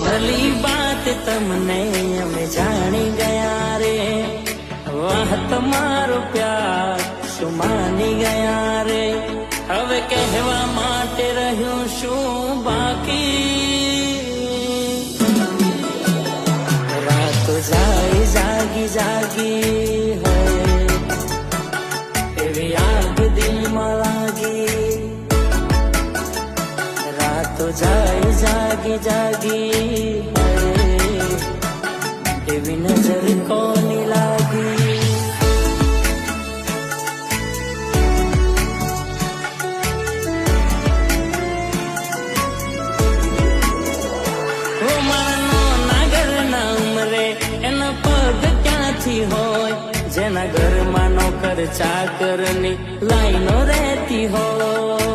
ભલી બાત તમને અમે જાણી ગયા રે, વાહ તમારો પ્યાર શું માની ગયા રે, હવે કહેવા માટે રહ્યું શું બાકી, રાતો જાય જાગી જાગી હોય એવી આગ દિલમાં લાગી, રાતો જાય જાગી જાગી એવી નજર કોની લાગી, માનો નાગર ના ઉમરે એના પગ ક્યાંથી હોય, જેના ઘરમાં નોકર ચાકરની લાઈનો રહેતી હોય,